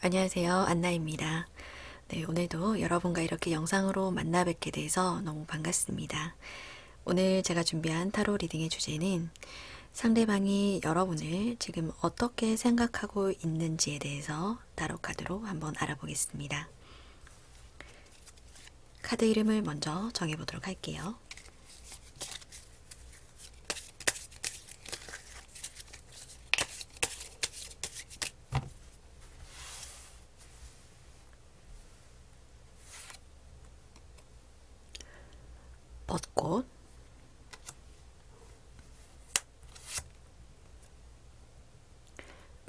안녕하세요. 안나입니다. 네, 오늘도 여러분과 이렇게 영상으로 만나 뵙게 돼서 너무 반갑습니다. 오늘 제가 준비한 타로 리딩의 주제는 상대방이 여러분을 지금 어떻게 생각하고 있는지에 대해서 타로 카드로 한번 알아보겠습니다. 카드 이름을 먼저 정해보도록 할게요. 벚꽃,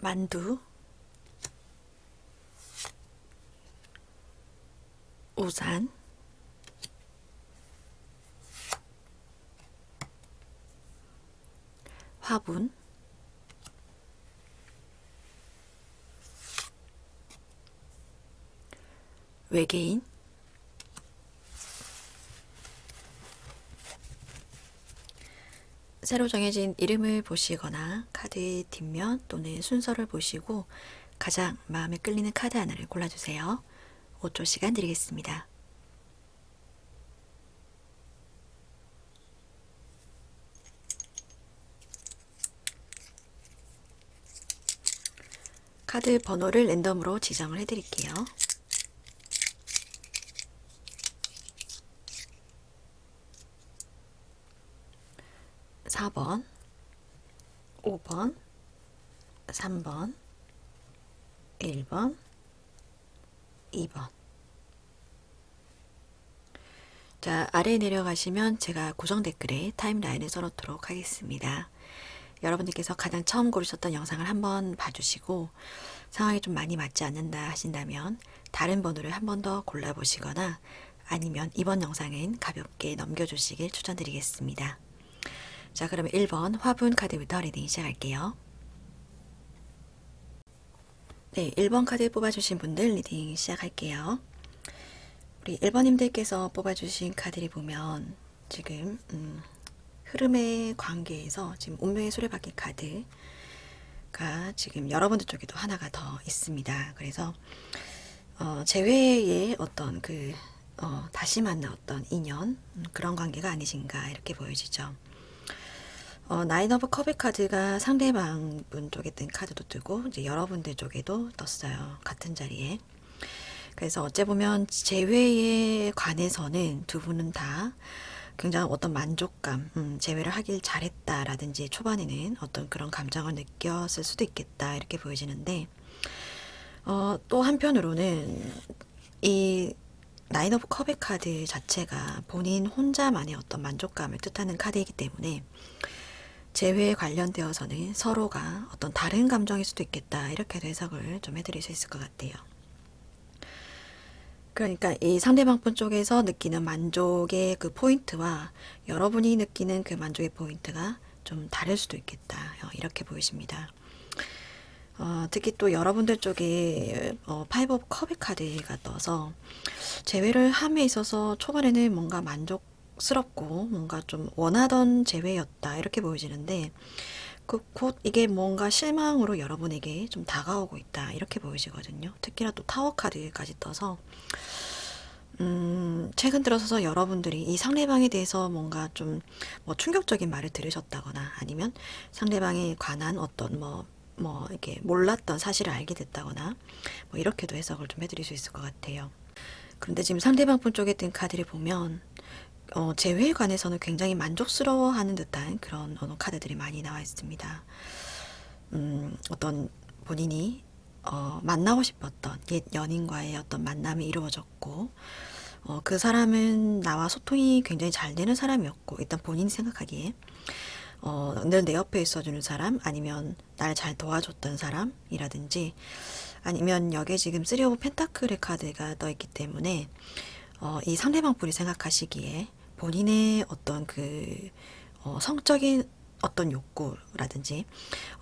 만두, 우산, 화분, 외계인, 새로 정해진 이름을 보시거나 카드의 뒷면 또는 순서를 보시고 가장 마음에 끌리는 카드 하나를 골라주세요. 5초 시간 드리겠습니다. 카드 번호를 랜덤으로 지정을 해드릴게요. 4번, 5번, 3번, 1번, 2번. 자, 아래에 내려가시면 제가 고정 댓글에 타임라인을 써놓도록 하겠습니다. 여러분들께서 가장 처음 고르셨던 영상을 한번 봐주시고 상황이 좀 많이 맞지 않는다 하신다면 다른 번호를 한 번 더 골라보시거나 아니면 이번 영상은 가볍게 넘겨주시길 추천드리겠습니다. 자, 그러면 1번 화분 카드부터 리딩 시작할게요. 네, 1번 카드 뽑아주신 분들 리딩 시작할게요. 우리 1번님들께서 뽑아주신 카드를 보면 지금 흐름의 관계에서 지금 운명의 수레바퀴 카드가 지금 여러분들 쪽에도 하나가 더 있습니다. 그래서 재회의 어떤 다시 만난 어떤 인연 그런 관계가 아니신가 이렇게 보여지죠. 나인 오브 컵의 카드가 상대방 분 쪽에 뜬 카드도 뜨고 이제 여러분들 쪽에도 떴어요. 같은 자리에. 그래서 어째 보면 재회에 관해서는 두 분은 다 굉장히 어떤 만족감, 재회를 하길 잘했다라든지 초반에는 어떤 그런 감정을 느꼈을 수도 있겠다 이렇게 보여지는데 또 한편으로는 이 나인 오브 컵의 카드 자체가 본인 혼자만의 어떤 만족감을 뜻하는 카드이기 때문에 재회에 관련되어서는 서로가 어떤 다른 감정일 수도 있겠다 이렇게 해석을 좀 해드릴 수 있을 것 같아요. 그러니까 이 상대방 분 쪽에서 느끼는 만족의 그 포인트와 여러분이 느끼는 그 만족의 포인트가 좀 다를 수도 있겠다 이렇게 보이십니다. 특히 또 여러분들 쪽에 파이브 오브 컵의 카드가 떠서 재회를 함에 있어서 초반에는 뭔가 만족스럽고 뭔가 좀 원하던 재회였다 이렇게 보여지는데 곧 이게 뭔가 실망으로 여러분에게 좀 다가오고 있다 이렇게 보여지거든요. 특히나 또 타워 카드까지 떠서 최근 들어서 여러분들이 이 상대방에 대해서 뭔가 좀 뭐 충격적인 말을 들으셨다거나 아니면 상대방에 관한 어떤 이렇게 몰랐던 사실을 알게 됐다거나 뭐 이렇게도 해석을 좀 해드릴 수 있을 것 같아요. 그런데 지금 상대방 분 쪽에 뜬 카드를 보면 재회에 관해서는 굉장히 만족스러워하는 듯한 그런 카드들이 많이 나와 있습니다. 어떤 본인이 만나고 싶었던 옛 연인과의 어떤 만남이 이루어졌고 그 사람은 나와 소통이 굉장히 잘 되는 사람이었고 일단 본인이 생각하기에 늘 내 옆에 있어주는 사람 아니면 날 잘 도와줬던 사람이라든지 아니면 여기에 지금 3 오브 펜타클의 카드가 떠있기 때문에 이 상대방 분이 생각하시기에 본인의 어떤 성적인 어떤 욕구라든지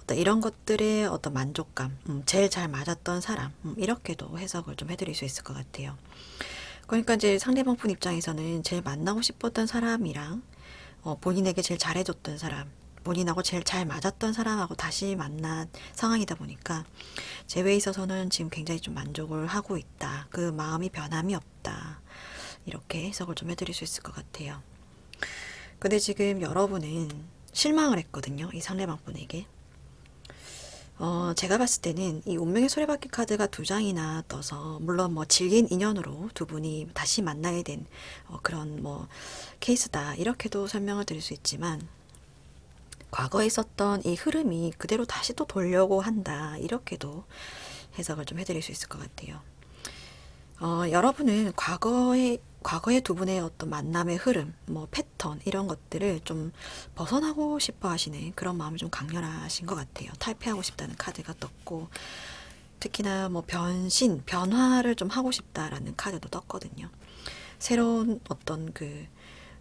어떤 이런 것들의 어떤 만족감, 제일 잘 맞았던 사람, 이렇게도 해석을 좀 해드릴 수 있을 것 같아요. 그러니까 이제 상대방 분 입장에서는 제일 만나고 싶었던 사람이랑 본인에게 제일 잘해줬던 사람, 본인하고 제일 잘 맞았던 사람하고 다시 만난 상황이다 보니까 재회에 있어서는 지금 굉장히 좀 만족을 하고 있다. 그 마음이 변함이 없다. 이렇게 해석을 좀 해드릴 수 있을 것 같아요. 근데 지금 여러분은 실망을 했거든요. 이 상대방분에게. 제가 봤을 때는 이 운명의 수레바퀴 카드가 두 장이나 떠서, 물론 뭐 질긴 인연으로 두 분이 다시 만나게 된 그런 뭐 케이스다. 이렇게도 설명을 드릴 수 있지만, 과거에 있었던 이 흐름이 그대로 다시 또 돌려고 한다. 이렇게도 해석을 좀 해드릴 수 있을 것 같아요. 여러분은 과거의 두 분의 어떤 만남의 흐름, 뭐 패턴 이런 것들을 좀 벗어나고 싶어 하시는 그런 마음이 좀 강렬하신 것 같아요. 탈피하고 싶다는 카드가 떴고, 특히나 뭐 변화를 좀 하고 싶다라는 카드도 떴거든요. 새로운 어떤 그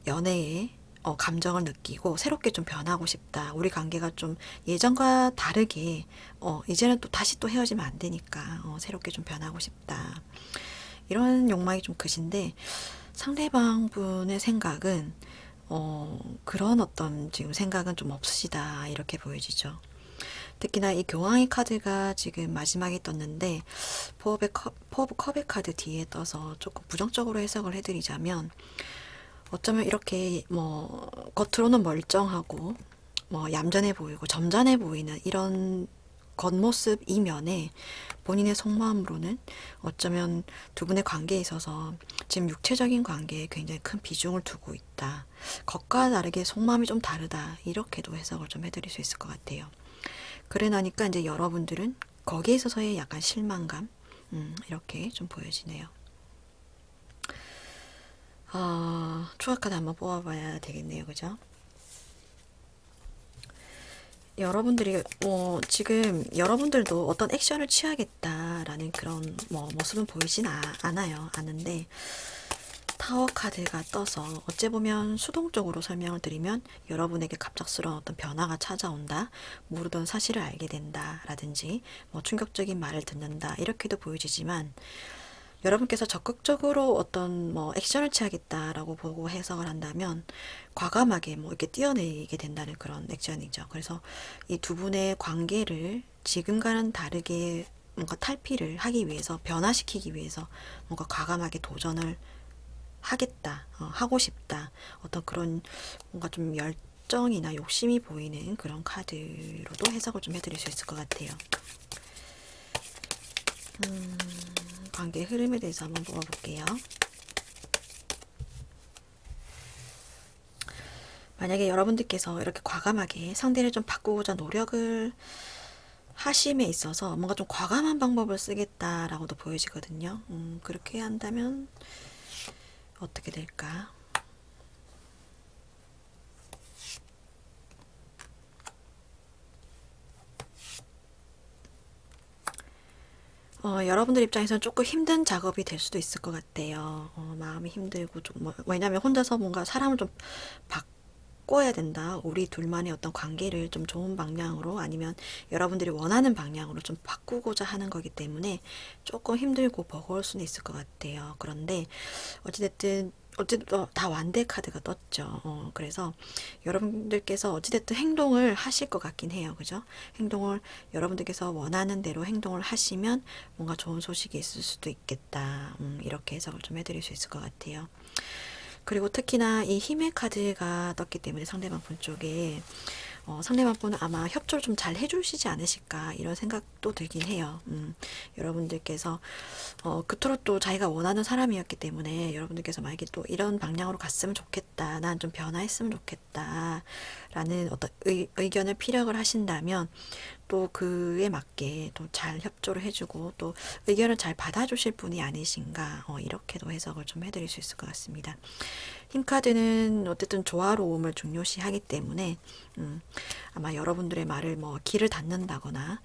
연애의 감정을 느끼고 새롭게 좀 변하고 싶다. 우리 관계가 좀 예전과 다르게 이제는 또 다시 또 헤어지면 안 되니까 새롭게 좀 변하고 싶다. 이런 욕망이 좀 크신데, 상대방 분의 생각은 그런 어떤 지금 생각은 좀 없으시다. 이렇게 보여지죠. 특히나 이 교황의 카드가 지금 마지막에 떴는데, 포 오브 컵의 카드 뒤에 떠서 조금 부정적으로 해석을 해드리자면, 어쩌면 이렇게 뭐 겉으로는 멀쩡하고 뭐 얌전해 보이고 점잖해 보이는 이런 겉모습 이면에 본인의 속마음으로는 어쩌면 두 분의 관계에 있어서 지금 육체적인 관계에 굉장히 큰 비중을 두고 있다. 겉과 다르게 속마음이 좀 다르다. 이렇게도 해석을 좀 해드릴 수 있을 것 같아요. 그래 나니까 이제 여러분들은 거기에 있어서의 약간 실망감, 이렇게 좀 보여지네요. 추가 카드 한번 뽑아봐야 되겠네요. 그죠? 여러분들이 지금 여러분들도 어떤 액션을 취하겠다라는 그런 모습은 보이진 않아요. 않은데, 타워 카드가 떠서 어찌 보면 수동적으로 설명을 드리면 여러분에게 갑작스러운 어떤 변화가 찾아온다, 모르던 사실을 알게 된다 라든지 뭐 충격적인 말을 듣는다, 이렇게도 보여지지만, 여러분께서 적극적으로 어떤 뭐 액션을 취하겠다라고 보고 해석을 한다면 과감하게 뭐 이렇게 뛰어내리게 된다는 그런 액션이죠. 그래서 이 두 분의 관계를 지금과는 다르게 뭔가 탈피를 하기 위해서, 변화시키기 위해서 뭔가 과감하게 도전을 하겠다, 하고 싶다, 어떤 그런 뭔가 좀 열정이나 욕심이 보이는 그런 카드로도 해석을 좀 해드릴 수 있을 것 같아요. 관계의 흐름에 대해서 한번 뽑아볼게요. 만약에 여러분들께서 이렇게 과감하게 상대를 좀 바꾸고자 노력을 하심에 있어서 뭔가 좀 과감한 방법을 쓰겠다라고도 보여지거든요. 그렇게 한다면 어떻게 될까? 여러분들 입장에서는 조금 힘든 작업이 될 수도 있을 것 같아요. 마음이 힘들고 좀 왜냐면 혼자서 뭔가 사람을 좀 바꿔야 된다. 우리 둘만의 어떤 관계를 좀 좋은 방향으로, 아니면 여러분들이 원하는 방향으로 좀 바꾸고자 하는 거기 때문에 조금 힘들고 버거울 수는 있을 것 같아요. 그런데 어찌됐든 다 완대 카드가 떴죠. 그래서 여러분들께서 어찌됐든 행동을 하실 것 같긴 해요. 그죠? 행동을 여러분들께서 원하는 대로 행동을 하시면 뭔가 좋은 소식이 있을 수도 있겠다. 이렇게 해석을 좀 해드릴 수 있을 것 같아요. 그리고 특히나 이 힘의 카드가 떴기 때문에 상대방 분 쪽에 상대방 분은 아마 협조를 좀 잘 해주시지 않으실까, 이런 생각도 들긴 해요. 여러분들께서 그토록 또 자기가 원하는 사람이었기 때문에 여러분들께서 만약에 또 이런 방향으로 갔으면 좋겠다, 난 좀 변화했으면 좋겠다 라는 어떤 의견을 피력을 하신다면 또 그에 맞게 또 잘 협조를 해주고 또 의견을 잘 받아주실 분이 아니신가, 이렇게도 해석을 좀 해드릴 수 있을 것 같습니다. 힘카드는 어쨌든 조화로움을 중요시하기 때문에 아마 여러분들의 말을 뭐 귀를 닫는다거나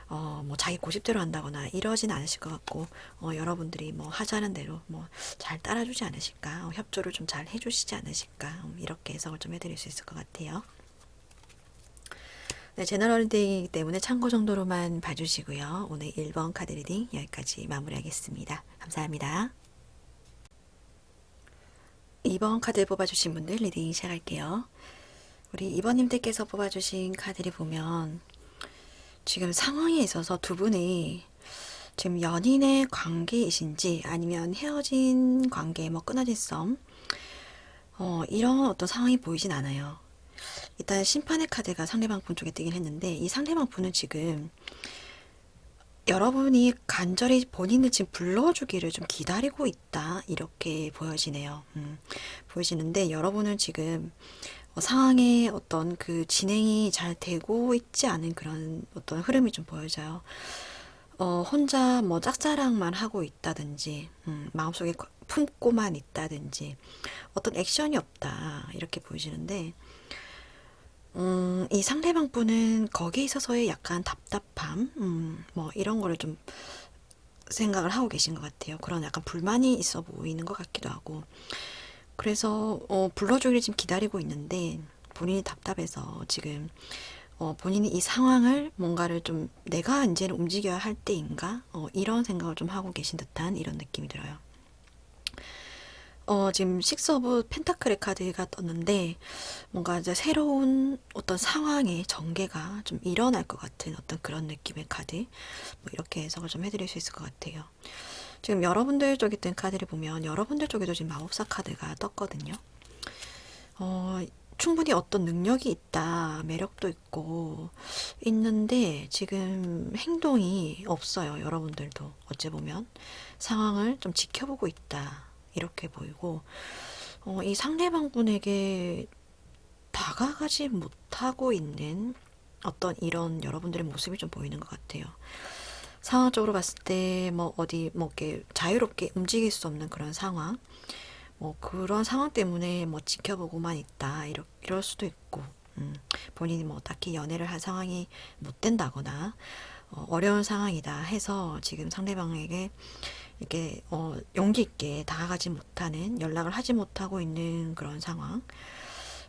뭐 자기 고집대로 한다거나 이러진 않으실 것 같고, 여러분들이 뭐 하자는 대로 뭐 잘 따라주지 않으실까, 협조를 좀 잘 해주시지 않으실까, 이렇게 해석을 좀 해드릴 수 있을 것 같아요. 네, 제너럴 리딩이기 때문에 참고 정도로만 봐주시고요. 오늘 1번 카드 리딩 여기까지 마무리하겠습니다. 감사합니다. 2번 카드 뽑아주신 분들 리딩 시작할게요. 우리 이번님들께서 뽑아주신 카드를 보면 지금 상황에 있어서 두 분이 지금 연인의 관계이신지 아니면 헤어진 관계, 뭐 끊어진 썸, 이런 어떤 상황이 보이진 않아요. 일단 심판의 카드가 상대방 분 쪽에 뜨긴 했는데 이 상대방 분은 지금 여러분이 간절히 본인을 지금 불러주기를 좀 기다리고 있다 이렇게 보여지네요. 보여지는데 여러분은 지금 상황의 어떤 그 진행이 잘 되고 있지 않은 그런 어떤 흐름이 좀 보여져요. 혼자 뭐 짝사랑만 하고 있다든지, 마음속에 품고만 있다든지, 어떤 액션이 없다, 이렇게 보여지는데, 이 상대방 분은 거기에 있어서의 약간 답답함, 뭐 이런 거를 좀 생각을 하고 계신 것 같아요. 그런 약간 불만이 있어 보이는 것 같기도 하고. 그래서, 불러주기를 지금 기다리고 있는데, 본인이 답답해서 지금 본인이 이 상황을 뭔가를 좀 내가 이제는 움직여야 할 때인가? 이런 생각을 좀 하고 계신 듯한 이런 느낌이 들어요. 지금 식스 오브 펜타클의 카드가 떴는데 뭔가 이제 새로운 어떤 상황의 전개가 좀 일어날 것 같은 어떤 그런 느낌의 카드, 뭐 이렇게 해석을 좀 해드릴 수 있을 것 같아요. 지금 여러분들 쪽에 뜬 카드를 보면 여러분들 쪽에도 지금 마법사 카드가 떴거든요. 충분히 어떤 능력이 있다, 매력도 있고, 있는데, 지금 행동이 없어요. 여러분들도. 어찌 보면. 상황을 좀 지켜보고 있다. 이렇게 보이고, 이 상대방 분에게 다가가지 못하고 있는 어떤 이런 여러분들의 모습이 좀 보이는 것 같아요. 상황적으로 봤을 때, 뭐, 어디, 뭐, 이렇게 자유롭게 움직일 수 없는 그런 상황. 뭐 그런 상황 때문에 뭐 지켜보고만 있다 이럴 수도 있고, 본인이 뭐 딱히 연애를 할 상황이 못 된다거나 어려운 상황이다 해서 지금 상대방에게 이렇게 용기 있게 다가가지 못하는, 연락을 하지 못하고 있는 그런 상황,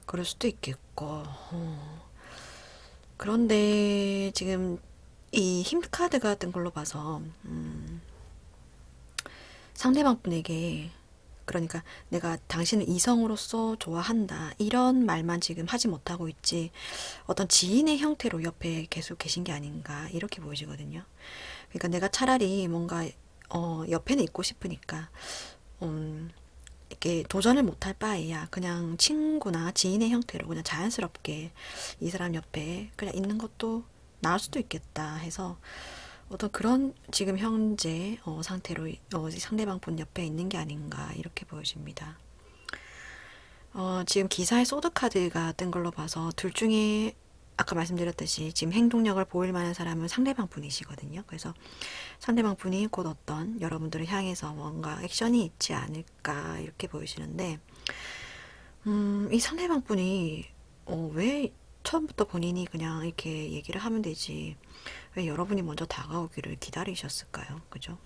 그럴 수도 있겠고. 그런데 지금 이 힘 카드가 뜬 걸로 봐서 상대방 분에게, 그러니까 내가 당신을 이성으로서 좋아한다 이런 말만 지금 하지 못하고 있지 어떤 지인의 형태로 옆에 계속 계신 게 아닌가 이렇게 보여지거든요. 그러니까 내가 차라리 뭔가 옆에는 있고 싶으니까 이렇게 도전을 못할 바에야 그냥 친구나 지인의 형태로 그냥 자연스럽게 이 사람 옆에 그냥 있는 것도 나을 수도 있겠다 해서 어떤 그런 지금 현재 상태로 상대방 분 옆에 있는 게 아닌가 이렇게 보여집니다. 지금 기사의 소드 카드가 뜬 걸로 봐서 둘 중에 아까 말씀드렸듯이 지금 행동력을 보일 만한 사람은 상대방 분이시거든요. 그래서 상대방 분이 곧 어떤 여러분들을 향해서 뭔가 액션이 있지 않을까 이렇게 보이시는데, 이 상대방 분이 왜 처음부터 본인이 그냥 이렇게 얘기를 하면 되지 왜 여러분이 먼저 다가오기를 기다리셨을까요? 그죠?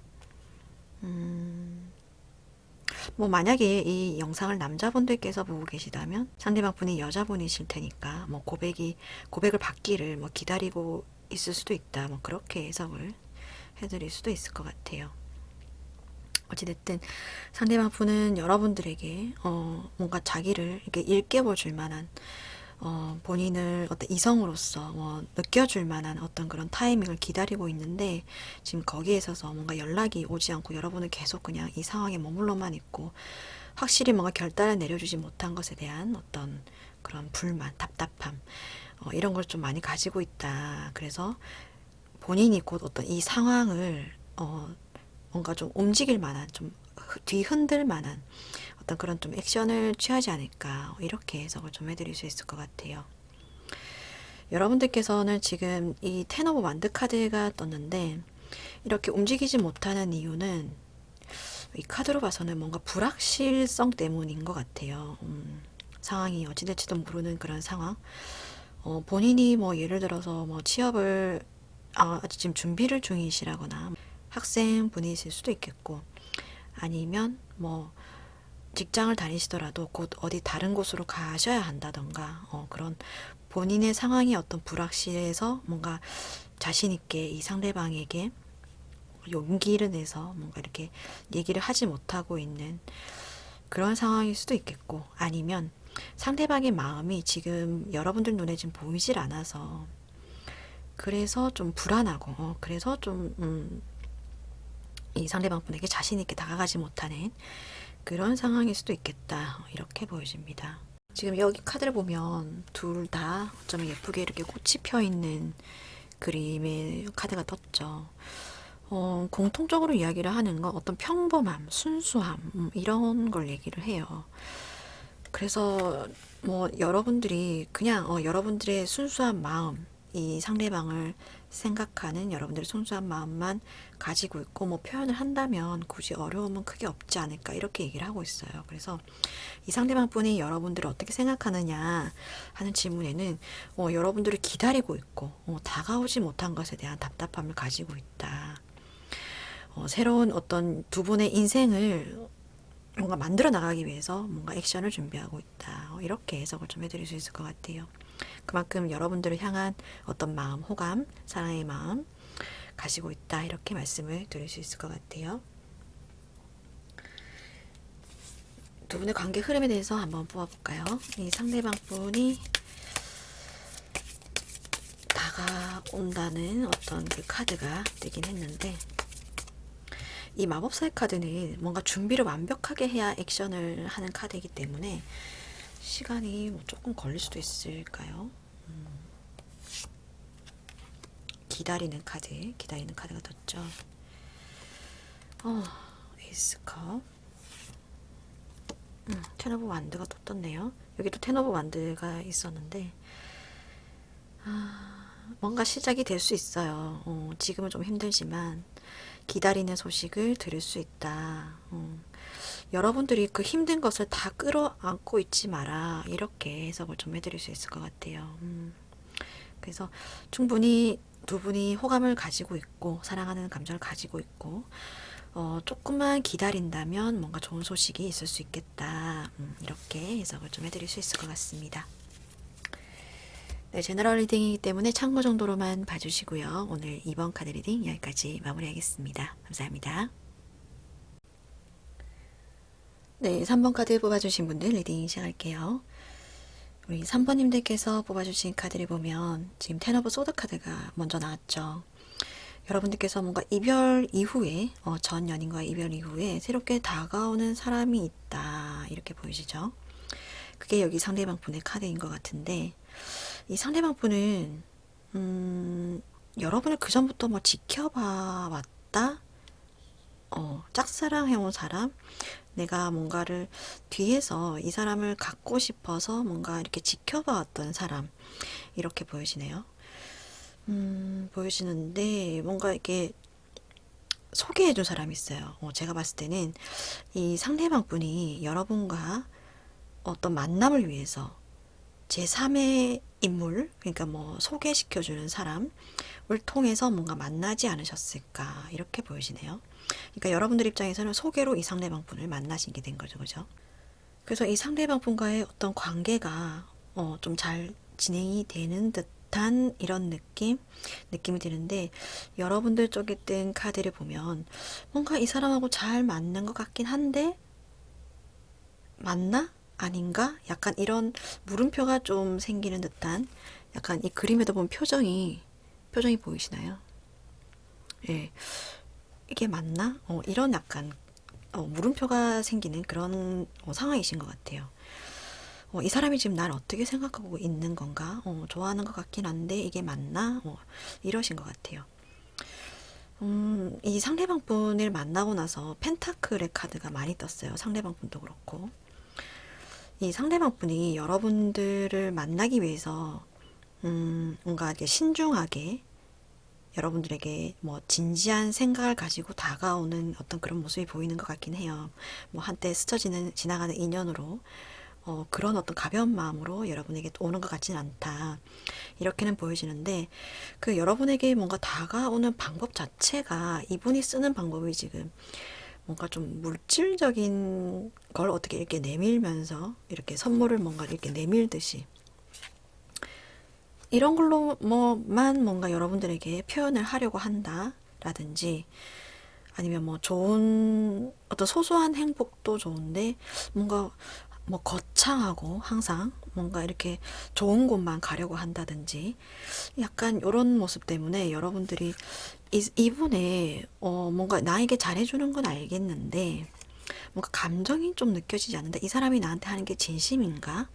뭐 만약에 이 영상을 남자분들께서 보고 계시다면 상대방 분이 여자분이실 테니까 뭐 고백을 받기를 뭐 기다리고 있을 수도 있다. 뭐 그렇게 해석을 해드릴 수도 있을 것 같아요. 어찌됐든 상대방 분은 여러분들에게 뭔가 자기를 이렇게 일깨워 줄 만한 본인을 어떤 이성으로서 느껴줄 만한 어떤 그런 타이밍을 기다리고 있는데 지금 거기에 있어서 뭔가 연락이 오지 않고 여러분은 계속 그냥 이 상황에 머물러만 있고 확실히 뭔가 결단을 내려주지 못한 것에 대한 어떤 그런 불만, 답답함 이런 걸 좀 많이 가지고 있다. 그래서 본인이 곧 어떤 이 상황을 뭔가 좀 움직일 만한, 좀 뒤흔들 만한 어떤 그런 좀 액션을 취하지 않을까 이렇게 해석을 좀 해드릴 수 있을 것 같아요. 여러분들께서는 지금 이 텐 오브 완드 카드가 떴는데 이렇게 움직이지 못하는 이유는 이 카드로 봐서는 뭔가 불확실성 때문인 것 같아요. 상황이 어찌 될지도 모르는 그런 상황. 본인이 뭐 예를 들어서 뭐 취업을 아직 지금 준비를 중이시라거나 학생분이실 수도 있겠고, 아니면 뭐 직장을 다니시더라도 곧 어디 다른 곳으로 가셔야 한다던가 그런 본인의 상황이 어떤 불확실해서 뭔가 자신 있게 이 상대방에게 용기를 내서 뭔가 이렇게 얘기를 하지 못하고 있는 그런 상황일 수도 있겠고, 아니면 상대방의 마음이 지금 여러분들 눈에 지금 보이질 않아서 그래서 좀 불안하고 그래서 좀 이 상대방 분에게 자신 있게 다가가지 못하는 그런 상황일 수도 있겠다 이렇게 보여집니다. 지금 여기 카드를 보면 둘 다 어쩌면 예쁘게 이렇게 꽃이 펴 있는 그림의 카드가 떴죠. 공통적으로 이야기를 하는 건 어떤 평범함, 순수함 이런 걸 얘기를 해요. 그래서 뭐 여러분들이 그냥 여러분들의 순수한 마음, 이 상대방을 생각하는 여러분들의 순수한 마음만 가지고 있고 뭐 표현을 한다면 굳이 어려움은 크게 없지 않을까 이렇게 얘기를 하고 있어요. 그래서 이 상대방 분이 여러분들을 어떻게 생각하느냐 하는 질문에는 여러분들을 기다리고 있고 다가오지 못한 것에 대한 답답함을 가지고 있다. 새로운 어떤 두 분의 인생을 뭔가 만들어 나가기 위해서 뭔가 액션을 준비하고 있다. 이렇게 해석을 좀 해드릴 수 있을 것 같아요. 그만큼 여러분들을 향한 어떤 마음, 호감, 사랑의 마음 가지고 있다. 이렇게 말씀을 드릴 수 있을 것 같아요. 두 분의 관계 흐름에 대해서 한번 뽑아볼까요? 이 상대방 분이 다가온다는 어떤 그 카드가 되긴 했는데 이 마법사의 카드는 뭔가 준비를 완벽하게 해야 액션을 하는 카드이기 때문에 시간이 뭐 조금 걸릴 수도 있을까요? 기다리는 카드가 떴죠. 에이스컵, 텐 오브 완드가 또 떴네요. 여기도 텐 오브 완드가 있었는데 뭔가 시작이 될 수 있어요. 지금은 좀 힘들지만 기다리는 소식을 들을 수 있다. 여러분들이 그 힘든 것을 다 끌어안고 있지 마라. 이렇게 해석을 좀 해드릴 수 있을 것 같아요. 그래서 충분히 두 분이 호감을 가지고 있고 사랑하는 감정을 가지고 있고 조금만 기다린다면 뭔가 좋은 소식이 있을 수 있겠다. 이렇게 해석을 좀 해드릴 수 있을 것 같습니다. 네, 제너럴 리딩이기 때문에 참고 정도로만 봐주시고요. 오늘 2번 카드 리딩 여기까지 마무리하겠습니다. 감사합니다. 네, 3번 카드 뽑아주신 분들 리딩 시작할게요. 우리 3번님들께서 뽑아주신 카드를 보면 지금 텐 오브 소드 카드가 먼저 나왔죠. 여러분들께서 뭔가 이별 이후에 전 연인과 이별 이후에 새롭게 다가오는 사람이 있다 이렇게 보이시죠? 그게 여기 상대방 분의 카드인 것 같은데 이 상대방 분은 여러분을 그 전부터 뭐 지켜봐 왔다, 짝사랑해온 사람, 내가 뭔가를 뒤에서 이 사람을 갖고 싶어서 뭔가 이렇게 지켜봐 왔던 사람 이렇게 보여지네요. 보여지는데 뭔가 이렇게 소개해준 사람이 있어요. 제가 봤을 때는 이 상대방 분이 여러분과 어떤 만남을 위해서 제3의 인물, 그러니까 뭐 소개시켜주는 사람을 통해서 뭔가 만나지 않으셨을까 이렇게 보여지네요. 그러니까 여러분들 입장에서는 소개로 이 상대방 분을 만나시게 된 거죠, 그죠? 그래서 이 상대방 분과의 어떤 관계가 좀 잘 진행이 되는 듯한 이런 느낌이 드는데 여러분들 쪽에 뜬 카드를 보면 뭔가 이 사람하고 잘 맞는 것 같긴 한데 맞나? 아닌가? 약간 이런 물음표가 좀 생기는 듯한 약간 이 그림에도 보면 표정이 보이시나요? 예. 이게 맞나? 이런 약간 물음표가 생기는 그런 상황이신 것 같아요. 이 사람이 지금 날 어떻게 생각하고 있는 건가? 좋아하는 것 같긴 한데 이게 맞나? 이러신 것 같아요. 이 상대방 분을 만나고 나서 펜타클의 카드가 많이 떴어요. 상대방 분도 그렇고. 이 상대방 분이 여러분들을 만나기 위해서 뭔가 이렇게 신중하게 여러분들에게 뭐 진지한 생각을 가지고 다가오는 어떤 그런 모습이 보이는 것 같긴 해요. 뭐 한때 스쳐 지나가는 인연으로 그런 어떤 가벼운 마음으로 여러분에게 오는 것 같지는 않다. 이렇게는 보여지는데 그 여러분에게 뭔가 다가오는 방법 자체가 이분이 쓰는 방법이 지금 뭔가 좀 물질적인 걸 어떻게 이렇게 내밀면서 이렇게 선물을 뭔가 이렇게 내밀듯이 이런 걸로 뭐만 뭔가 여러분들에게 표현을 하려고 한다 라든지 아니면 뭐 좋은 어떤 소소한 행복도 좋은데 뭔가 뭐 거창하고 항상 뭔가 이렇게 좋은 곳만 가려고 한다든지 약간 이런 모습 때문에 여러분들이 이분의 뭔가 나에게 잘해주는 건 알겠는데 뭔가 감정이 좀 느껴지지 않는다. 이 사람이 나한테 하는 게 진심인가?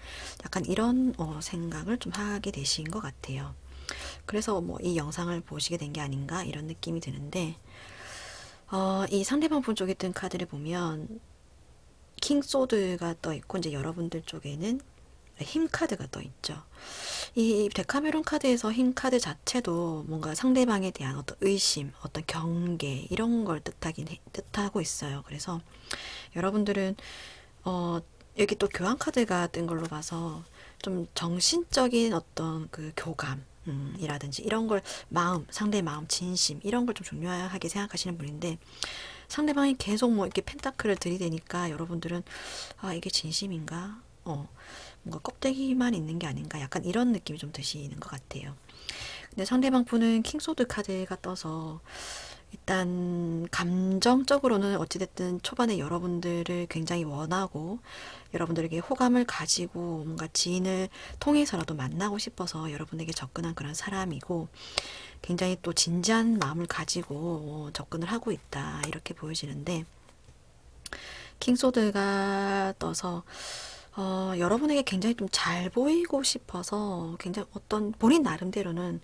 약간 이런 생각을 좀 하게 되신 것 같아요. 그래서 뭐 이 영상을 보시게 된 게 아닌가 이런 느낌이 드는데 이 상대방 분 쪽에 뜬 카드를 보면 킹 소드가 떠 있고 이제 여러분들 쪽에는 힘 카드가 떠 있죠. 이 데카메론 카드에서 힘 카드 자체도 뭔가 상대방에 대한 어떤 의심, 어떤 경계 이런 걸 뜻하고 있어요. 그래서 여러분들은 여기 또 교환 카드가 뜬 걸로 봐서 좀 정신적인 어떤 그 교감 이라든지 이런 걸 상대의 마음, 진심 이런 걸 좀 중요하게 생각하시는 분인데 상대방이 계속 뭐 이렇게 펜타클을 들이대니까 여러분들은 아 이게 진심인가? 뭔가 껍데기만 있는 게 아닌가? 약간 이런 느낌이 좀 드시는 것 같아요. 근데 상대방 분은 킹소드 카드가 떠서 일단 감정적으로는 어찌됐든 초반에 여러분들을 굉장히 원하고 여러분들에게 호감을 가지고 뭔가 지인을 통해서라도 만나고 싶어서 여러분에게 접근한 그런 사람이고 굉장히 또 진지한 마음을 가지고 접근을 하고 있다 이렇게 보여지는데 킹소드가 떠서 여러분에게 굉장히 좀 잘 보이고 싶어서 굉장히 어떤 본인 나름대로는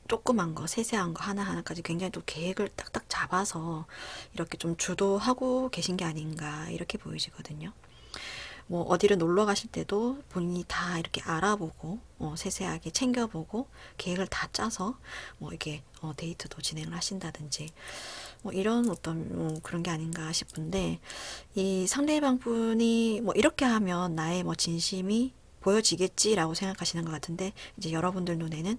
조그만 거, 세세한 거 하나하나까지 굉장히 또 계획을 딱딱 잡아서 이렇게 좀 주도하고 계신 게 아닌가 이렇게 보이시거든요. 뭐 어디를 놀러 가실 때도 본인이 다 이렇게 알아보고 세세하게 챙겨보고 계획을 다 짜서 뭐 이렇게 데이트도 진행을 하신다든지 뭐 이런 어떤 그런 게 아닌가 싶은데 이 상대방 분이 뭐 이렇게 하면 나의 뭐 진심이 보여지겠지라고 생각하시는 것 같은데 이제 여러분들 눈에는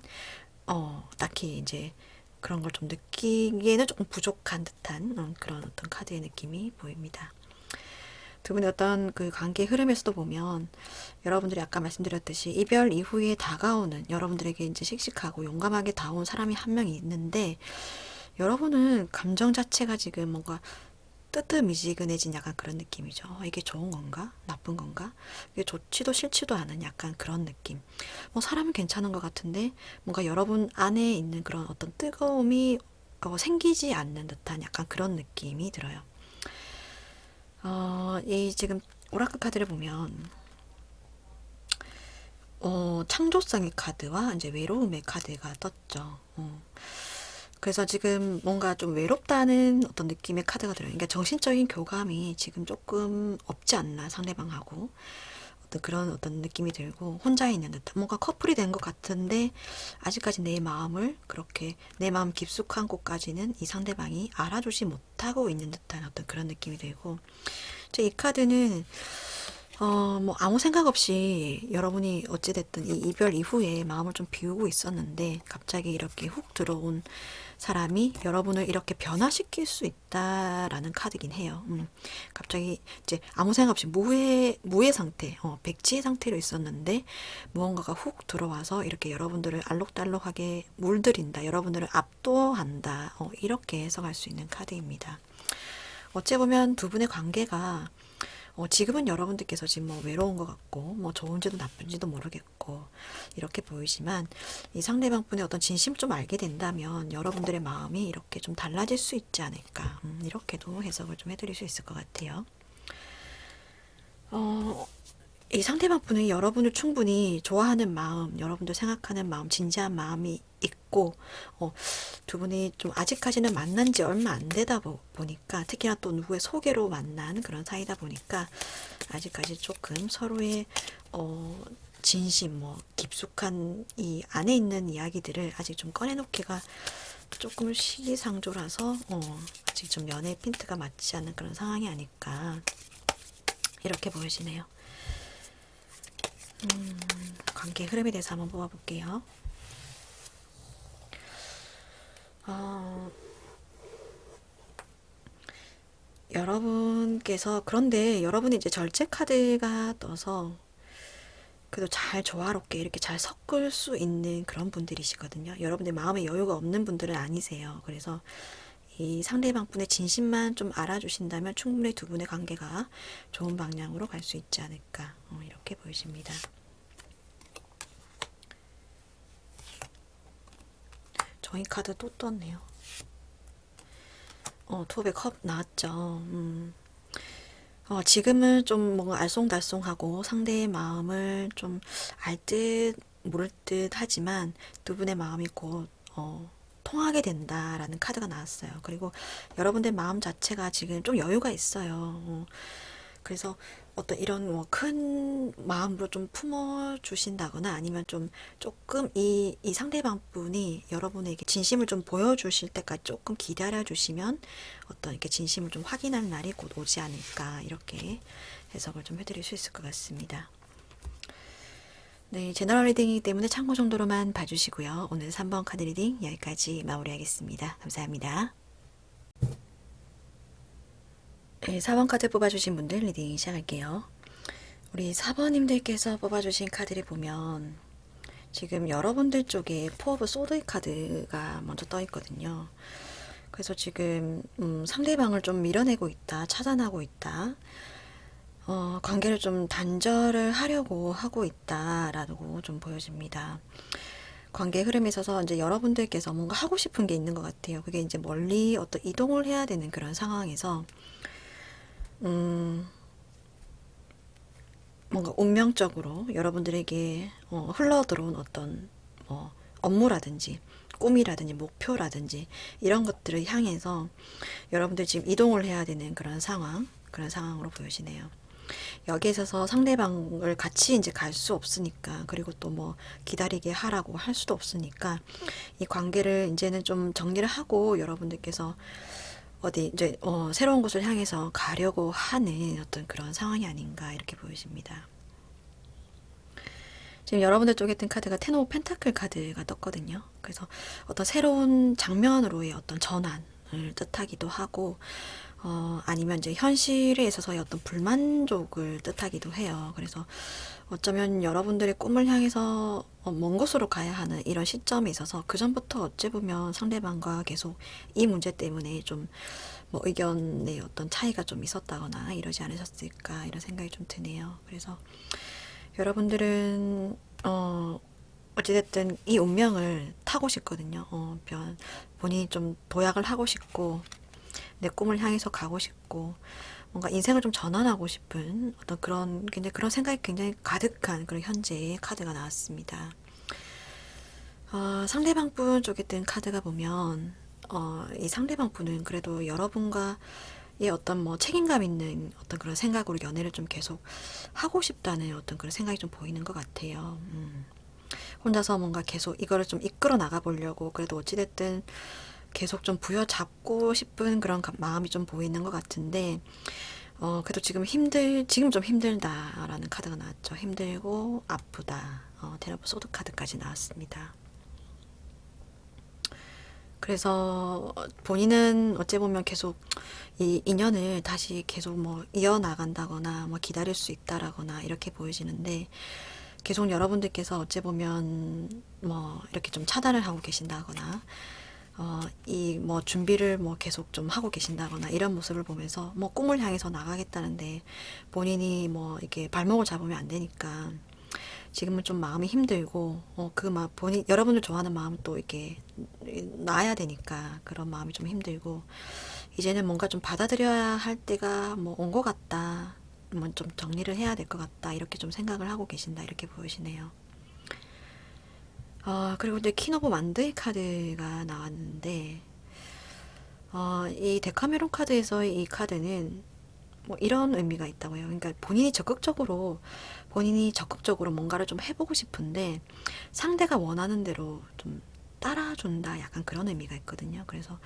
딱히 이제 그런 걸 좀 느끼기에는 조금 부족한 듯한 그런 어떤 카드의 느낌이 보입니다. 두 분의 어떤 그 관계 흐름에서도 보면 여러분들이 아까 말씀드렸듯이 이별 이후에 다가오는 여러분들에게 이제 씩씩하고 용감하게 다가온 사람이 한 명이 있는데 여러분은 감정 자체가 지금 뭔가 뜨뜻미지근해진 약간 그런 느낌이죠. 이게 좋은 건가? 나쁜 건가? 이게 좋지도 싫지도 않은 약간 그런 느낌. 뭐 사람은 괜찮은 것 같은데 뭔가 여러분 안에 있는 그런 어떤 뜨거움이 생기지 않는 듯한 약간 그런 느낌이 들어요. 이 지금 오라클 카드를 보면 창조성의 카드와 이제 외로움의 카드가 떴죠. 그래서 지금 뭔가 좀 외롭다는 어떤 느낌의 카드가 들어요. 그러니까 정신적인 교감이 지금 조금 없지 않나 상대방하고 어떤 그런 어떤 느낌이 들고 혼자 있는 듯한 뭔가 커플이 된 것 같은데 아직까지 내 마음을 그렇게 내 마음 깊숙한 곳까지는 이 상대방이 알아주지 못하고 있는 듯한 어떤 그런 느낌이 들고 이 카드는 뭐 아무 생각 없이 여러분이 어찌됐든 이 이별 이후에 마음을 좀 비우고 있었는데 갑자기 이렇게 훅 들어온 사람이 여러분을 이렇게 변화시킬 수 있다라는 카드긴 해요. 갑자기 이제 아무 생각 없이 무의 상태, 백지의 상태로 있었는데 무언가가 훅 들어와서 이렇게 여러분들을 알록달록하게 물들인다, 여러분들을 압도한다, 이렇게 해석할 수 있는 카드입니다. 어찌 보면 두 분의 관계가 지금은 여러분들께서 지금 뭐 외로운 것 같고 뭐 좋은지도 나쁜지도 모르겠고 이렇게 보이지만 이 상대방 분의 어떤 진심을 좀 알게 된다면 여러분들의 마음이 이렇게 좀 달라질 수 있지 않을까 이렇게도 해석을 좀 해드릴 수 있을 것 같아요. 이 상대방 분이 여러분을 충분히 좋아하는 마음, 여러분들 생각하는 마음, 진지한 마음이 있고, 두 분이 좀 아직까지는 만난 지 얼마 안 되다 보니까, 특히나 또 누구의 소개로 만난 그런 사이다 보니까, 아직까지 조금 서로의, 진심, 뭐, 깊숙한 이 안에 있는 이야기들을 아직 좀 꺼내놓기가 조금 시기상조라서, 아직 좀 연애 핀트가 맞지 않는 그런 상황이 아닐까, 이렇게 보여지네요. 관계 흐름에 대해서 한번 뽑아볼게요. 여러분께서 그런데 여러분이 이제 절제 카드가 떠서 그래도 잘 조화롭게 이렇게 잘 섞을 수 있는 그런 분들이시거든요. 여러분들 마음에 여유가 없는 분들은 아니세요. 그래서 이 상대방 분의 진심만 좀 알아주신다면 충분히 두 분의 관계가 좋은 방향으로 갈 수 있지 않을까, 이렇게 보여집니다. 저희 카드 또 떴네요. 투업의 컵 나왔죠. 지금은 좀 뭔가 알쏭달쏭하고 상대의 마음을 좀 알 듯 모를 듯 하지만 두 분의 마음이 곧 통하게 된다라는 카드가 나왔어요. 그리고 여러분들 마음 자체가 지금 좀 여유가 있어요. 그래서 어떤 이런 뭐 큰 마음으로 좀 품어 주신다거나 아니면 좀 조금 이 상대방 분이 여러분에게 진심을 좀 보여주실 때까지 조금 기다려 주시면 어떤 이렇게 진심을 좀 확인할 날이 곧 오지 않을까, 이렇게 해석을 좀 해드릴 수 있을 것 같습니다. 네, 제너럴 리딩이기 때문에 참고 정도로만 봐주시고요. 오늘 3번 카드 리딩 여기까지 마무리하겠습니다. 감사합니다. 네, 4번 카드 뽑아주신 분들 리딩 시작할게요. 우리 4번님들께서 뽑아주신 카드를 보면 지금 여러분들 쪽에 포 오브 소드 카드가 먼저 떠 있거든요. 그래서 지금 상대방을 좀 밀어내고 있다, 차단하고 있다, 관계를 좀 단절을 하려고 하고 있다라고 좀 보여집니다. 관계 흐름에 있어서 이제 여러분들께서 뭔가 하고 싶은 게 있는 것 같아요. 그게 이제 멀리 어떤 이동을 해야 되는 그런 상황에서 뭔가 운명적으로 여러분들에게 흘러들어온 어떤 업무라든지 꿈이라든지 목표라든지 이런 것들을 향해서 여러분들 지금 이동을 해야 되는 그런 상황으로 보여지네요. 여기에 있어서 상대방을 같이 이제 갈 수 없으니까, 그리고 또 뭐 기다리게 하라고 할 수도 없으니까 이 관계를 이제는 좀 정리를 하고 여러분들께서 어디 이제 새로운 곳을 향해서 가려고 하는 어떤 그런 상황이 아닌가, 이렇게 보여집니다. 지금 여러분들 쪽에 뜬 카드가 텐 오브 펜타클 카드가 떴거든요. 그래서 어떤 새로운 장면으로의 어떤 전환을 뜻하기도 하고, 아니면 이제 현실에 있어서의 어떤 불만족을 뜻하기도 해요. 그래서 어쩌면 여러분들의 꿈을 향해서 먼 곳으로 가야 하는 이런 시점에 있어서 그 전부터 어찌 보면 상대방과 계속 이 문제 때문에 좀 뭐 의견의 어떤 차이가 좀 있었다거나 이러지 않으셨을까, 이런 생각이 좀 드네요. 그래서 여러분들은 어찌됐든 이 운명을 타고 싶거든요. 본인이 좀 도약을 하고 싶고 내 꿈을 향해서 가고 싶고 뭔가 인생을 좀 전환하고 싶은 어떤 그런 굉장히 그런 생각이 굉장히 가득한 그런 현재의 카드가 나왔습니다. 상대방 분 쪽에 뜬 카드가 보면 이 상대방 분은 그래도 여러분과의 어떤 뭐 책임감 있는 어떤 그런 생각으로 연애를 좀 계속 하고 싶다는 어떤 그런 생각이 좀 보이는 것 같아요. 혼자서 뭔가 계속 이거를 좀 이끌어 나가 보려고 그래도 어찌됐든 계속 좀 부여잡고 싶은 그런 마음이 좀 보이는 것 같은데, 그래도 지금 좀 힘들다라는 카드가 나왔죠. 힘들고 아프다. 텐 오브 소드 카드까지 나왔습니다. 그래서 본인은 어찌 보면 계속 이 인연을 다시 계속 뭐 이어나간다거나 뭐 기다릴 수 있다라거나 이렇게 보여지는데, 계속 여러분들께서 어찌 보면 뭐 이렇게 좀 차단을 하고 계신다거나 이 뭐 준비를 뭐 계속 좀 하고 계신다거나 이런 모습을 보면서 뭐 꿈을 향해서 나가겠다는데 본인이 뭐 이렇게 발목을 잡으면 안 되니까 지금은 좀 마음이 힘들고 여러분들 좋아하는 마음 또 이렇게 놔야 되니까 그런 마음이 좀 힘들고, 이제는 뭔가 좀 받아들여야 할 때가 뭐 온 것 같다, 뭐 좀 정리를 해야 될 것 같다, 이렇게 좀 생각을 하고 계신다, 이렇게 보이시네요. 그리고 이제 퀸 오브 만드의 카드가 나왔는데, 이 데카메론 카드에서의 이 카드는 뭐 이런 의미가 있다고요. 그러니까 본인이 적극적으로 뭔가를 좀 해보고 싶은데 상대가 원하는 대로 좀 따라준다, 약간 그런 의미가 있거든요. 그래서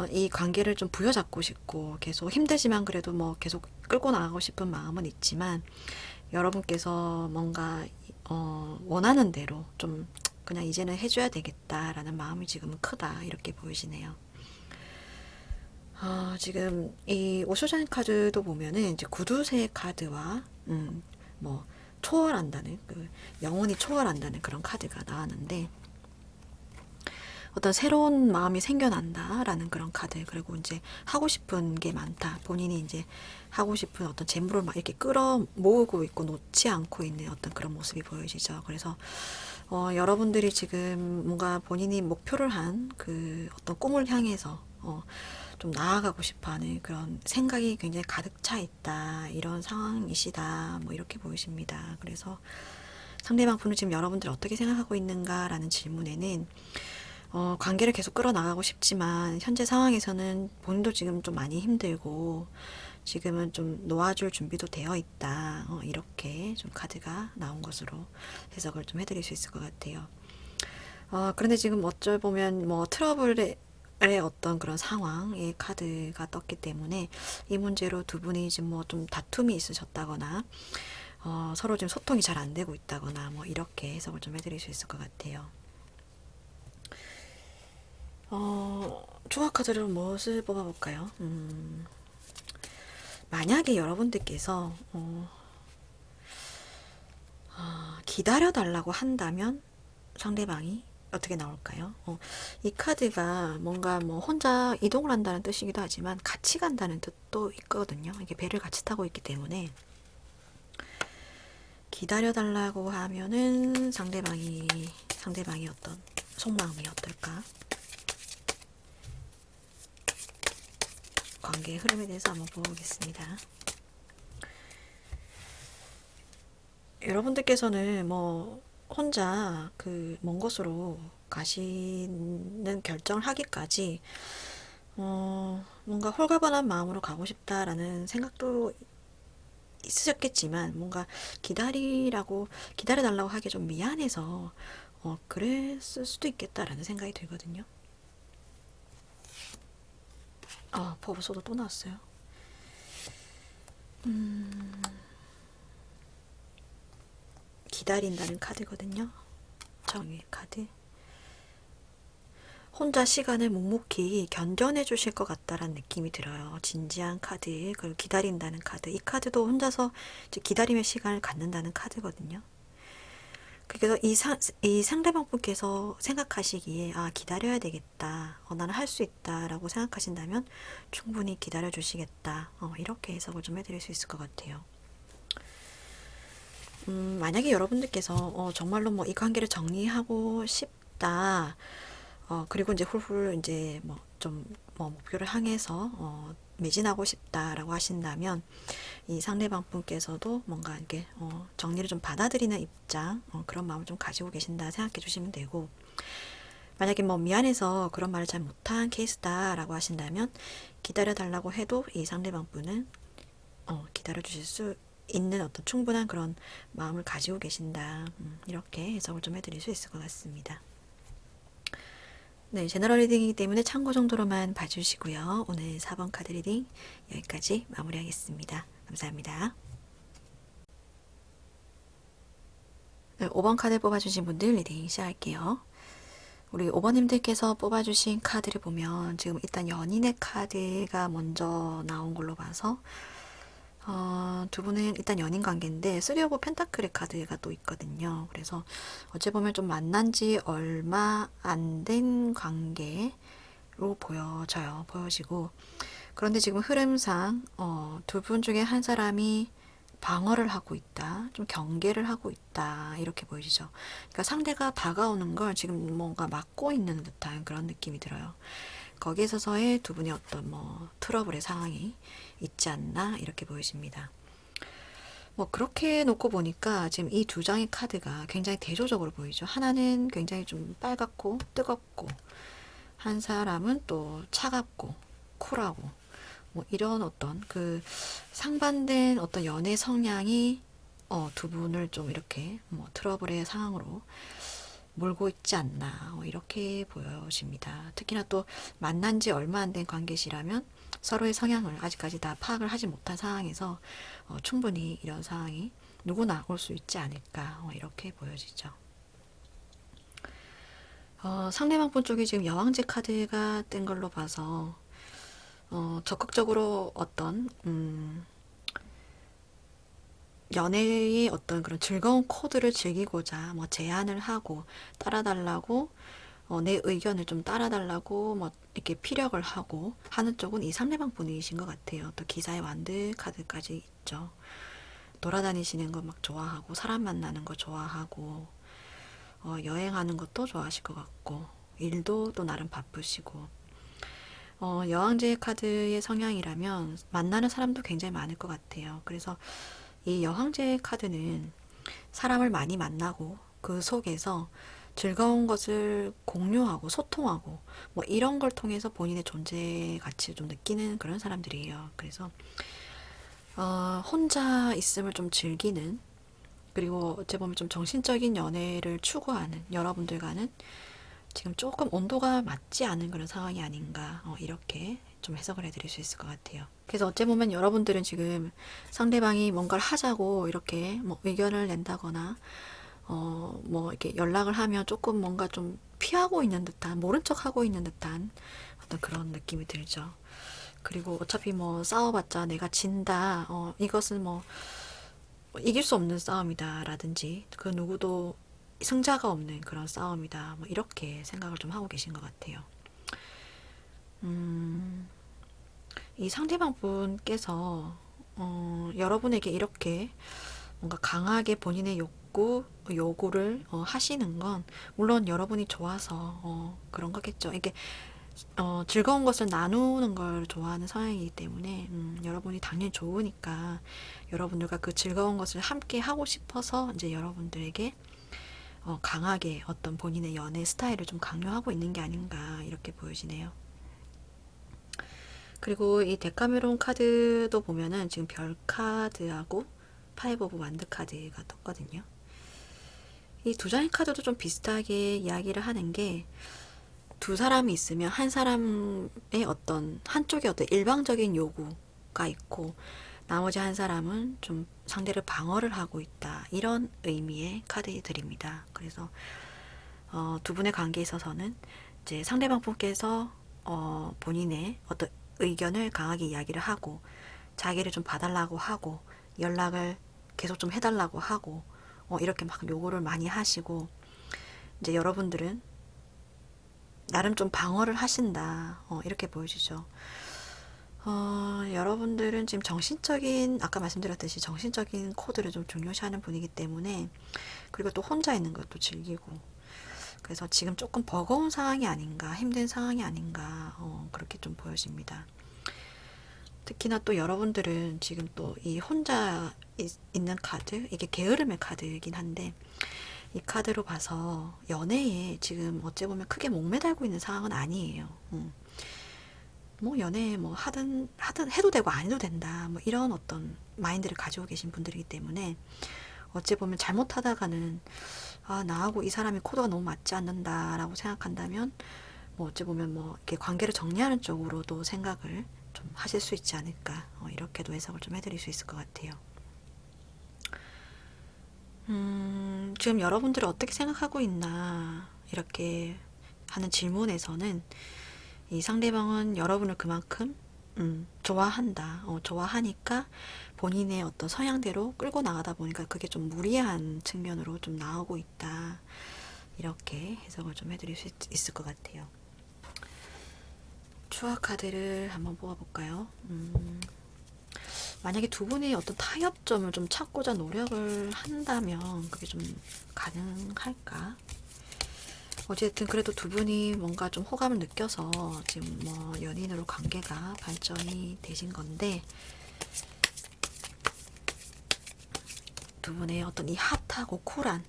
이 관계를 좀 부여잡고 싶고 계속 힘들지만 그래도 뭐 계속 끌고 나가고 싶은 마음은 있지만, 여러분께서 뭔가 원하는 대로 좀 그냥 이제는 해줘야 되겠다라는 마음이 지금은 크다, 이렇게 보이시네요. 지금 이 오쇼잔 카드도 보면은 이제 구두쇠 카드와 뭐 초월한다는, 그 영혼이 초월한다는 그런 카드가 나왔는데, 어떤 새로운 마음이 생겨난다라는 그런 카드. 그리고 이제 하고 싶은 게 많다. 본인이 이제 하고 싶은 어떤 재물을 막 이렇게 끌어 모으고 있고 놓지 않고 있는 어떤 그런 모습이 보여지죠. 그래서 여러분들이 지금 뭔가 본인이 목표를 한 그 어떤 꿈을 향해서 좀 나아가고 싶어하는 그런 생각이 굉장히 가득 차 있다. 이런 상황이시다. 뭐 이렇게 보이십니다. 그래서 상대방 분은 지금 여러분들이 어떻게 생각하고 있는가라는 질문에는 관계를 계속 끌어나가고 싶지만 현재 상황에서는 본인도 지금 좀 많이 힘들고 지금은 좀 놓아줄 준비도 되어 있다. 이렇게 좀 카드가 나온 것으로 해석을 좀 해드릴 수 있을 것 같아요. 그런데 지금 어쩔 보면 뭐 트러블의 어떤 그런 상황의 카드가 떴기 때문에 이 문제로 두 분이 지금 뭐 좀 다툼이 있으셨다거나 서로 지금 소통이 잘 안 되고 있다거나 뭐 이렇게 해석을 좀 해드릴 수 있을 것 같아요. 조합 카드로 무엇을 뽑아볼까요? 만약에 여러분들께서 기다려달라고 한다면 상대방이 어떻게 나올까요? 이 카드가 뭔가 뭐 혼자 이동을 한다는 뜻이기도 하지만 같이 간다는 뜻도 있거든요. 이게 배를 같이 타고 있기 때문에 기다려달라고 하면은 상대방이 어떤 속마음이 어떨까? 관계의 흐름에 대해서 한번 보겠습니다. 여러분들께서는 뭐 혼자 그 먼 곳으로 가시는 결정을 하기까지 뭔가 홀가분한 마음으로 가고 싶다라는 생각도 있으셨겠지만 뭔가 기다려달라고 하기 좀 미안해서 그랬을 수도 있겠다라는 생각이 들거든요. 버블소드 또 나왔어요. 기다린다는 카드거든요. 정의 카드. 혼자 시간을 묵묵히 견뎌내 주실 것 같다라는 느낌이 들어요. 진지한 카드, 그리고 기다린다는 카드. 이 카드도 혼자서 기다림의 시간을 갖는다는 카드거든요. 그래서 이 상대방 분께서 생각하시기에 기다려야 되겠다. 나는 할 수 있다 라고 생각하신다면 충분히 기다려 주시겠다. 이렇게 해석을 좀 해드릴 수 있을 것 같아요. 만약에 여러분들께서 정말로 뭐 이 관계를 정리하고 싶다. 그리고 이제 훌훌 이제 뭐 좀 뭐 목표를 향해서 매진하고 싶다라고 하신다면 이 상대방 분께서도 뭔가 이렇게 정리를 좀 받아들이는 입장, 그런 마음을 좀 가지고 계신다 생각해 주시면 되고, 만약에 뭐 미안해서 그런 말을 잘 못한 케이스다라고 하신다면 기다려 달라고 해도 이 상대방 분은 기다려 주실 수 있는 어떤 충분한 그런 마음을 가지고 계신다. 이렇게 해석을 좀 해드릴 수 있을 것 같습니다. 네, 제너럴 리딩이기 때문에 참고 정도로만 봐주시고요. 오늘 4번 카드 리딩 여기까지 마무리하겠습니다. 감사합니다. 네, 5번 카드 뽑아주신 분들 리딩 시작할게요. 우리 5번님들께서 뽑아주신 카드를 보면 지금 일단 연인의 카드가 먼저 나온 걸로 봐서 두 분은 일단 연인 관계인데 3 오브 펜타클의 카드가 또 있거든요. 그래서 어찌 보면 좀 만난 지 얼마 안 된 관계로 보여지고, 그런데 지금 흐름상 두 분 중에 한 사람이 방어를 하고 있다, 좀 경계를 하고 있다, 이렇게 보이시죠. 그러니까 상대가 다가오는 걸 지금 뭔가 막고 있는 듯한 그런 느낌이 들어요. 거기에 있어서의 두 분의 어떤 뭐 트러블의 상황이 있지 않나 이렇게 보이십니다. 뭐 그렇게 놓고 보니까 지금 이 두 장의 카드가 굉장히 대조적으로 보이죠. 하나는 굉장히 좀 빨갛고 뜨겁고, 한 사람은 또 차갑고 쿨하고, 뭐 이런 어떤 그 상반된 어떤 연애 성향이 두 분을 좀 이렇게 뭐 트러블의 상황으로 몰고 있지 않나 이렇게 보여집니다. 특히나 또 만난 지 얼마 안 된 관계시라면 서로의 성향을 아직까지 다 파악을 하지 못한 상황에서 충분히 이런 상황이 누구나 올 수 있지 않을까 이렇게 보여지죠. 상대방 분 쪽이 지금 여왕제 카드가 뜬 걸로 봐서 적극적으로 어떤 연애의 어떤 그런 즐거운 코드를 즐기고자 뭐 제안을 하고 따라달라고 내 의견을 좀 따라달라고 뭐 이렇게 피력을 하고 하는 쪽은 이 상대방 분이신 것 같아요. 또 기사의 완드 카드까지 있죠. 돌아다니시는 거 막 좋아하고 사람 만나는 거 좋아하고 여행하는 것도 좋아하실 것 같고 일도 또 나름 바쁘시고 여왕제 카드의 성향이라면 만나는 사람도 굉장히 많을 것 같아요. 그래서 이 여왕제 카드는 사람을 많이 만나고 그 속에서 즐거운 것을 공유하고 소통하고 뭐 이런 걸 통해서 본인의 존재 가치를 좀 느끼는 그런 사람들이에요. 그래서 혼자 있음을 좀 즐기는, 그리고 어찌 보면 좀 정신적인 연애를 추구하는 여러분들과는 지금 조금 온도가 맞지 않은 그런 상황이 아닌가, 이렇게 좀 해석을 해드릴 수 있을 것 같아요. 그래서 어찌 보면 여러분들은 지금 상대방이 뭔가를 하자고 이렇게 뭐 의견을 낸다거나 뭐 이렇게 연락을 하면 조금 뭔가 좀 피하고 있는 듯한, 모른 척 하고 있는 듯한 어떤 그런 느낌이 들죠. 그리고 어차피 뭐 싸워봤자 내가 진다, 이것은 뭐 이길 수 없는 싸움이다 라든지 그 누구도 승자가 없는 그런 싸움이다, 뭐 이렇게 생각을 좀 하고 계신 것 같아요. 이 상대방 분께서 여러분에게 이렇게 뭔가 강하게 본인의 요구를 하시는 건 물론 여러분이 좋아서 그런 거겠죠. 이게 즐거운 것을 나누는 걸 좋아하는 성향이기 때문에 여러분이 당연히 좋으니까 여러분들과 그 즐거운 것을 함께 하고 싶어서 이제 여러분들에게 강하게 어떤 본인의 연애 스타일을 좀 강요하고 있는 게 아닌가, 이렇게 보여지네요. 그리고 이 데카메론 카드도 보면은 지금 별 카드하고 파이브 오브 완드 카드가 떴거든요. 이 두 장의 카드도 좀 비슷하게 이야기를 하는 게, 두 사람이 있으면 한 사람의 어떤 한쪽의 어떤 일방적인 요구가 있고 나머지 한 사람은 좀 상대를 방어를 하고 있다, 이런 의미의 카드들입니다. 그래서 두 분의 관계에 있어서는 이제 상대방 분께서 본인의 어떤 의견을 강하게 이야기를 하고 자기를 좀 봐달라고 하고 연락을 계속 좀 해달라고 하고 이렇게 막 요구를 많이 하시고, 이제 여러분들은 나름 좀 방어를 하신다, 이렇게 보여지죠. 여러분들은 지금 정신적인, 아까 말씀드렸듯이 정신적인 코드를 좀 중요시하는 분이기 때문에, 그리고 또 혼자 있는 것도 즐기고, 그래서 지금 조금 버거운 상황이 아닌가, 힘든 상황이 아닌가, 그렇게 좀 보여집니다. 특히나 또 여러분들은 지금 또 이 혼자 있는 카드, 이게 게으름의 카드이긴 한데, 이 카드로 봐서 연애에 지금 어찌 보면 크게 목매달고 있는 상황은 아니에요. 뭐 연애 뭐 하든 해도 되고 안 해도 된다, 뭐 이런 어떤 마인드를 가지고 계신 분들이기 때문에 어찌 보면 잘못하다가는 나하고 이 사람이 코드가 너무 맞지 않는다라고 생각한다면 뭐 어찌 보면 뭐 이렇게 관계를 정리하는 쪽으로도 생각을 좀 하실 수 있지 않을까, 이렇게도 해석을 좀 해드릴 수 있을 것 같아요. 지금 여러분들이 어떻게 생각하고 있나, 이렇게 하는 질문에서는 이 상대방은 여러분을 그만큼 좋아한다, 좋아하니까 본인의 어떤 성향대로 끌고 나가다 보니까 그게 좀 무리한 측면으로 좀 나오고 있다, 이렇게 해석을 좀 해드릴 수 있을 것 같아요. 추억 카드를 한번 뽑아볼까요? 만약에 두 분이 어떤 타협점을 좀 찾고자 노력을 한다면 그게 좀 가능할까? 어쨌든 그래도 두 분이 뭔가 좀 호감을 느껴서 지금 뭐 연인으로 관계가 발전이 되신 건데, 두 분의 어떤 이 핫하고 쿨한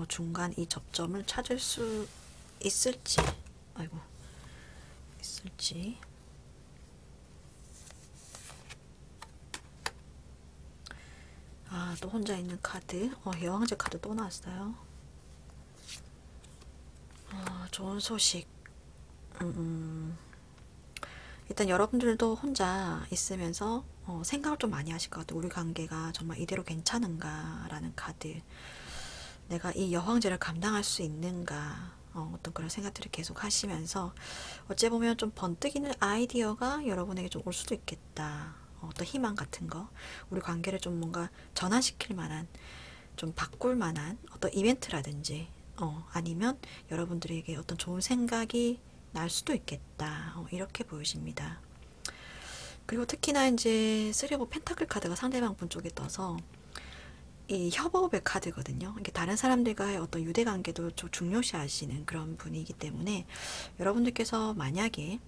중간 이 접점을 찾을 수 있을지, 아이고, 있을지. 또 혼자 있는 카드, 여왕제 카드 또 나왔어요. 좋은 소식. 일단 여러분들도 혼자 있으면서 생각을 좀 많이 하실 것 같아요. 우리 관계가 정말 이대로 괜찮은가 라는 카드, 내가 이 여왕제를 감당할 수 있는가, 어떤 그런 생각들을 계속 하시면서 어찌 보면 좀 번뜩이는 아이디어가 여러분에게 좀 올 수도 있겠다, 어떤 희망 같은 거, 우리 관계를 좀 뭔가 전환시킬 만한, 좀 바꿀 만한 어떤 이벤트라든지 아니면 여러분들에게 어떤 좋은 생각이 날 수도 있겠다. 이렇게 보여집니다. 그리고 특히나 이제 3 오브 펜타클 카드가 상대방 분 쪽에 떠서 이 협업의 카드거든요. 이게 다른 사람들과의 어떤 유대 관계도 좀 중요시하시는 그런 분이기 때문에 여러분들께서 만약에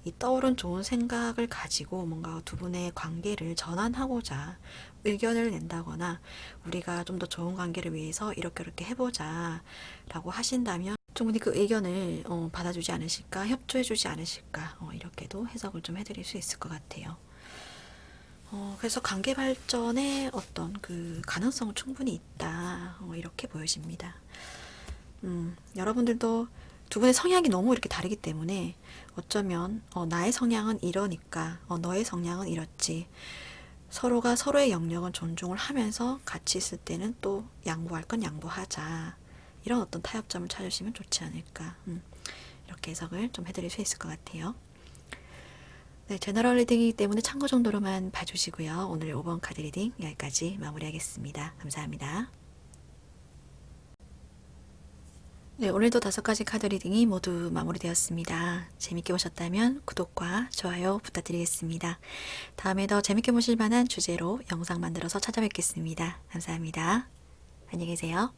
이 떠오른 좋은 생각을 가지고 뭔가 두 분의 관계를 전환하고자 의견을 낸다거나 우리가 좀 더 좋은 관계를 위해서 이렇게 해보자 라고 하신다면 충분히 그 의견을 받아주지 않으실까, 협조해주지 않으실까, 이렇게도 해석을 좀 해드릴 수 있을 것 같아요. 그래서 관계 발전에 어떤 그 가능성은 충분히 있다. 이렇게 보여집니다. 여러분들도 두 분의 성향이 너무 이렇게 다르기 때문에 어쩌면 나의 성향은 이러니까 너의 성향은 이렇지. 서로가 서로의 영역은 존중을 하면서 같이 있을 때는 또 양보할 건 양보하자. 이런 어떤 타협점을 찾으시면 좋지 않을까. 이렇게 해석을 좀 해드릴 수 있을 것 같아요. 네, 제너럴 리딩이기 때문에 참고 정도로만 봐주시고요. 오늘 5번 카드 리딩 여기까지 마무리하겠습니다. 감사합니다. 네, 오늘도 5가지 카드 리딩이 모두 마무리되었습니다. 재밌게 보셨다면 구독과 좋아요 부탁드리겠습니다. 다음에 더 재밌게 보실 만한 주제로 영상 만들어서 찾아뵙겠습니다. 감사합니다. 안녕히 계세요.